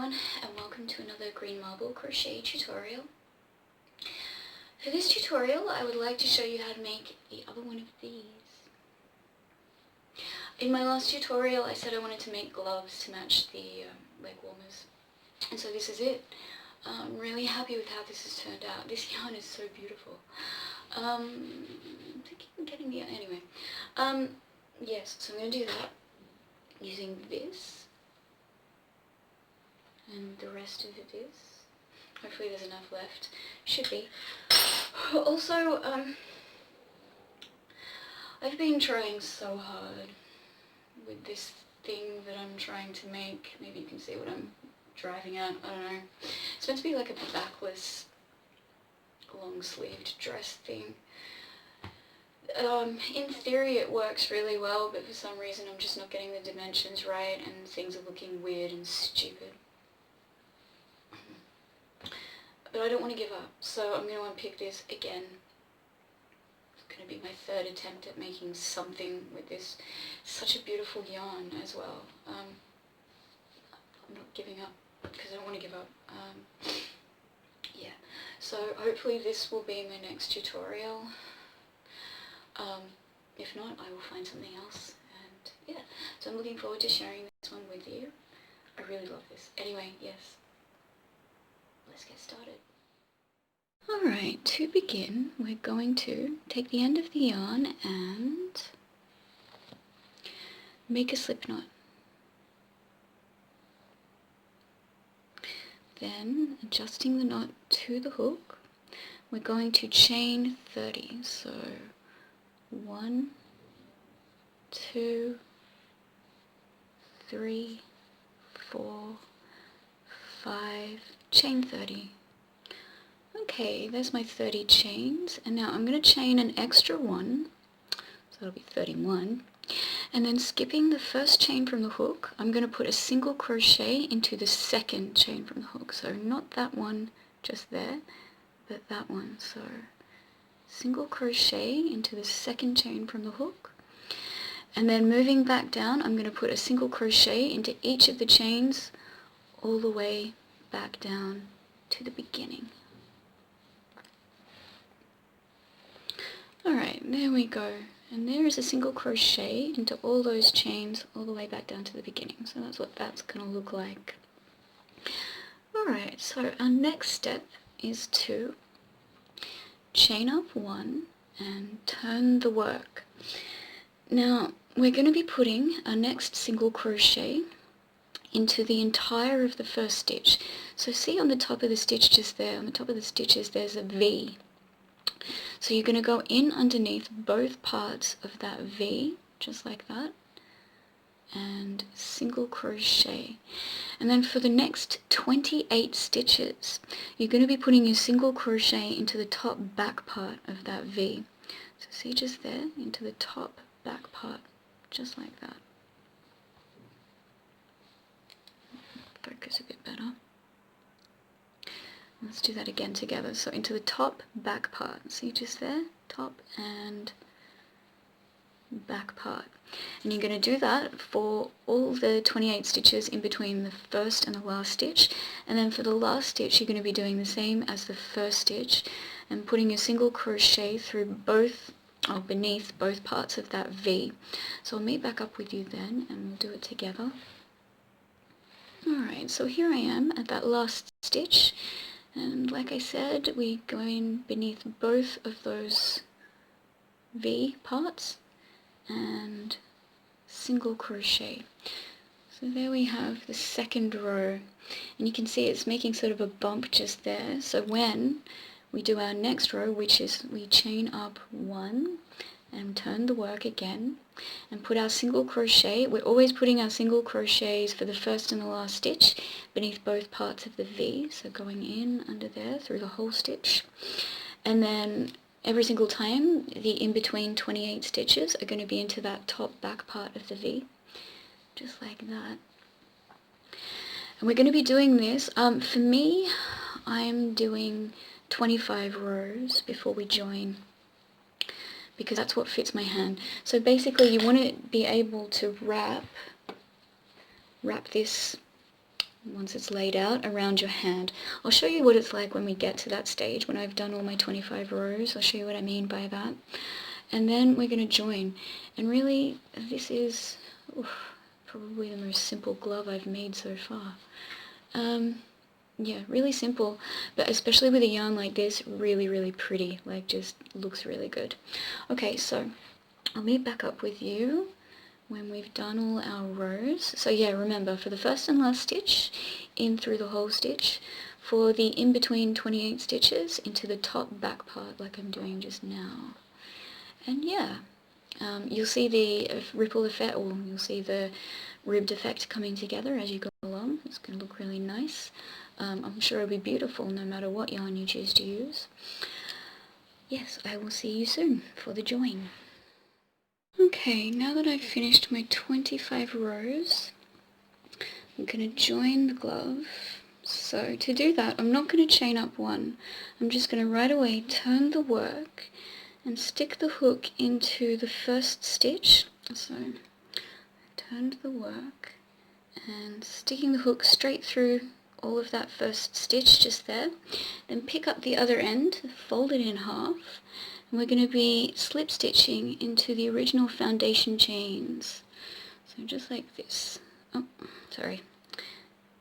everyone, and welcome to another green marble crochet tutorial. For this tutorial I would like to show you how to make the other one of these. In my last tutorial I said I wanted to make gloves to match the leg warmers, and so this is it. I'm really happy with how this has turned out. This yarn is so beautiful. I'm thinking of getting the anyway. Yes, so I'm going to do that using this and the rest of this. Hopefully there's enough left. Should be. Also, I've been trying so hard with this thing that I'm trying to make. Maybe you can see what I'm driving at. I don't know. It's meant to be like a backless, long-sleeved dress thing. In theory it works really well, but for some reason I'm just not getting the dimensions right and things are looking weird and stupid. But I don't want to give up, so I'm going to unpick this again. It's going to be my third attempt at making something with this. Such a beautiful yarn as well. I'm not giving up because I don't want to give up. Yeah, so hopefully this will be my next tutorial. If not, I will find something else, and yeah, so I'm looking forward to sharing this one with you. I really love this. Anyway, yes, let's get started. Alright, to begin, we're going to take the end of the yarn and make a slip knot. Then, adjusting the knot to the hook, we're going to chain 30. So 1, 2, 3, 4, 5, chain 30. Okay, there's my 30 chains, and now I'm going to chain an extra one, so that'll be 31, and then skipping the first chain from the hook, I'm going to put a single crochet into the second chain from the hook. So not that one just there, but that one. So single crochet into the second chain from the hook, and then moving back down, I'm going to put a single crochet into each of the chains all the way back down to the beginning. Alright, there we go, and there is a single crochet into all those chains all the way back down to the beginning. So that's what that's going to look like. Alright, so our next step is to chain up 1 and turn the work. Now we're going to be putting our next single crochet into the entire of the first stitch. So see on the top of the stitch just there, on the top of the stitches there's a V. So you're going to go in underneath both parts of that V, just like that, and single crochet. And then for the next 28 stitches, you're going to be putting your single crochet into the top back part of that V. So see just there, into the top back part, just like that. Focus a bit better. Let's do that again together. So into the top back part. See just there? Top and back part. And you're going to do that for all the 28 stitches in between the first and the last stitch. And then for the last stitch you're going to be doing the same as the first stitch and putting a single crochet through both, or beneath both parts of that V. So I'll meet back up with you then and we'll do it together. Alright, so here I am at that last stitch. And like I said, we go in beneath both of those V parts and single crochet. So there we have the second row, and you can see it's making sort of a bump just there. So when we do our next row, which is we chain up 1 and turn the work again and put our single crochet, we're always putting our single crochets for the first and the last stitch beneath both parts of the V, so going in under there through the whole stitch, and then every single time the in-between 28 stitches are going to be into that top back part of the V, just like that. And we're going to be doing this, for me I'm doing 25 rows before we join, because that's what fits my hand. So basically you want to be able to wrap this once it's laid out around your hand. I'll show you what it's like when we get to that stage, when I've done all my 25 rows. I'll show you what I mean by that. And then we're going to join. And really, this is probably the most simple glove I've made so far. Yeah, really simple, but especially with a yarn like this, really, really pretty. Like, just looks really good. Okay, so I'll meet back up with you when we've done all our rows. So yeah, remember, for the first and last stitch, in through the whole stitch. For the in-between 28 stitches, into the top back part, like I'm doing just now. And yeah, you'll see the ripple effect, or you'll see the ribbed effect coming together as you go along. It's going to look really nice. I'm sure it'll be beautiful no matter what yarn you choose to use. Yes, I will see you soon for the join. Okay, now that I've finished my 25 rows, I'm going to join the glove. So to do that, I'm not going to chain up one. I'm just going to right away turn the work and stick the hook into the first stitch. So I turned the work and sticking the hook straight through all of that first stitch just there. Then pick up the other end, fold it in half, and we're going to be slip stitching into the original foundation chains. So just like this. Oh, sorry.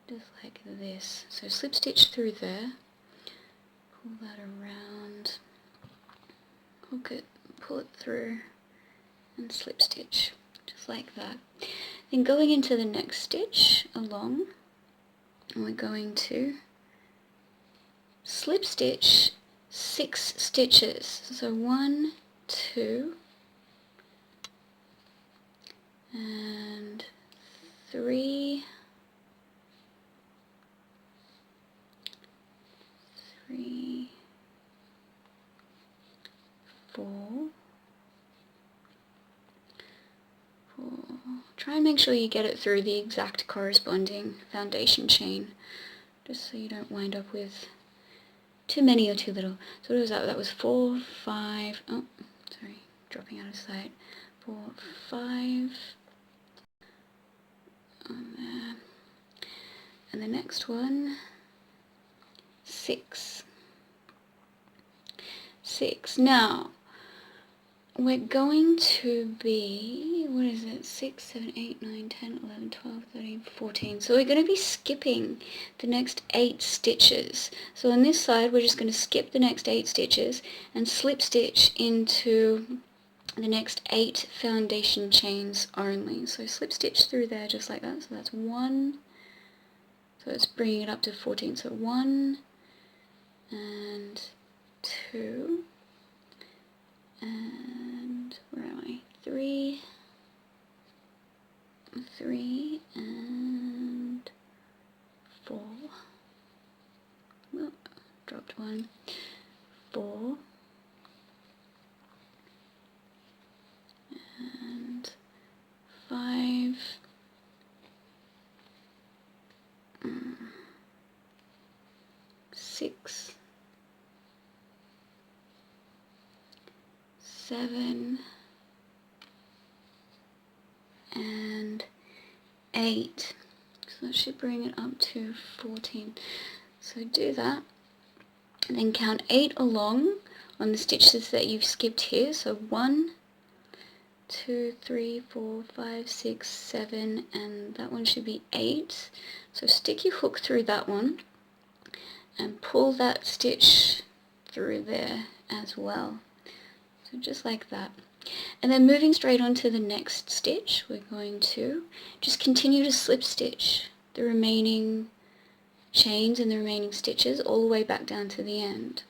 Just like this. So slip stitch through there, pull that around, hook it, pull it through, and slip stitch, just like that. Then going into the next stitch along, and we're going to slip stitch 6 stitches. So 1, 2, and 3, 4, 4. Try and make sure you get it through the exact corresponding foundation chain, just so you don't wind up with too many or too little. So what was that? That was 4, 5, oh, sorry, dropping out of sight. 4, 5, on there. And the next one, 6. 6. Now, we're going to be, what is it, 6, 7, 8, 9, 10, 11, 12, 13, 14. So we're going to be skipping the next 8 stitches. So on this side, we're just going to skip the next 8 stitches and slip stitch into the next 8 foundation chains only. So slip stitch through there just like that. So that's 1. So it's bringing it up to 14. So 1 and 2. And where am I? 3 and 4. Oh, dropped one. 4 and 5. 6, 7 and 8. So that should bring it up to 14. So do that, and then count 8 along on the stitches that you've skipped here. So 1, 2, 3, 4, 5, 6, 7, and that one should be 8. So stick your hook through that one and pull that stitch through there as well. So just like that. And then moving straight on to the next stitch, we're going to just continue to slip stitch the remaining chains and the remaining stitches all the way back down to the end.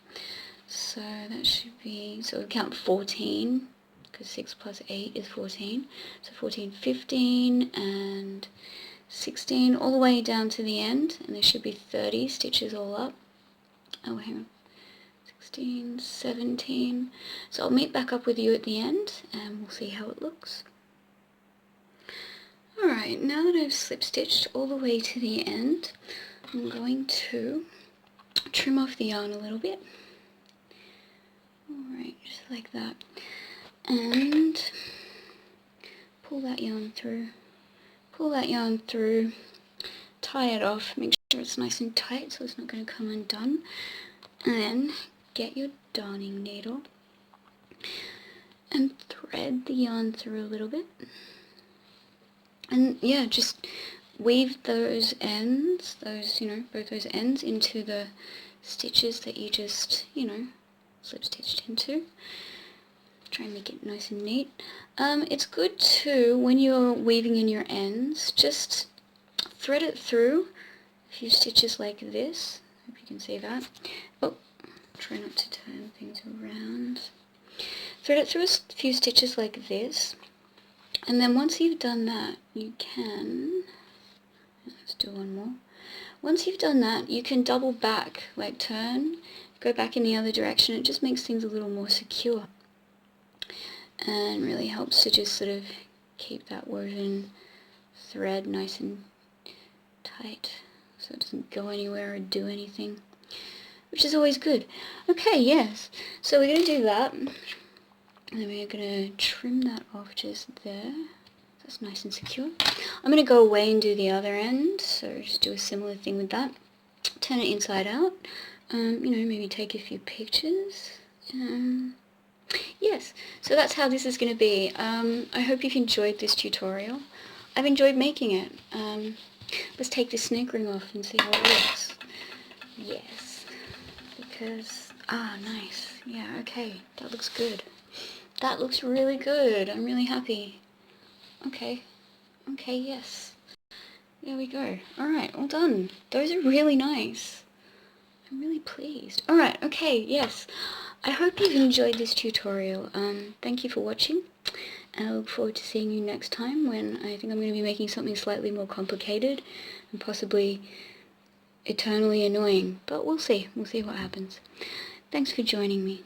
So that should be, so we count 14, because 6 plus 8 is 14. So 14, 15, and 16, all the way down to the end, and there should be 30 stitches all up. Oh, hang on. 16, 17. So I'll meet back up with you at the end, and we'll see how it looks. Alright, now that I've slip stitched all the way to the end, I'm going to trim off the yarn a little bit. Alright, just like that. And pull that yarn through. Pull that yarn through. tie it off, make sure it's nice and tight so it's not going to come undone, and then get your darning needle and thread the yarn through a little bit, and yeah, just weave those ends, both those ends into the stitches that you just, slip stitched into. Try and make it nice and neat. It's good too, when you're weaving in your ends, just thread it through a few stitches like this. Hope you can see that. Oh, try not to turn things around. Thread it through a few stitches like this, and then once you've done that, you can, let's do one more. Once you've done that, you can double back, like turn, go back in the other direction. It just makes things a little more secure and really helps to just sort of keep that woven thread nice and tight so it doesn't go anywhere or do anything, which is always good. Okay, yes, so we're going to do that, and then we're going to trim that off just there. That's nice and secure. I'm going to go away and do the other end, so just do a similar thing with that. Turn it inside out, maybe take a few pictures. Yes, so that's how this is going to be. I hope you've enjoyed this tutorial. I've enjoyed making it. Let's take the snake ring off and see how it looks. Yes, because, nice. Yeah, okay, that looks good. That looks really good. I'm really happy. Okay, yes. There we go. Alright, all done. Those are really nice. I'm really pleased. Alright, okay, yes. I hope you've enjoyed this tutorial. Thank you for watching, and I look forward to seeing you next time, when I think I'm going to be making something slightly more complicated and possibly eternally annoying. But we'll see. We'll see what happens. Thanks for joining me.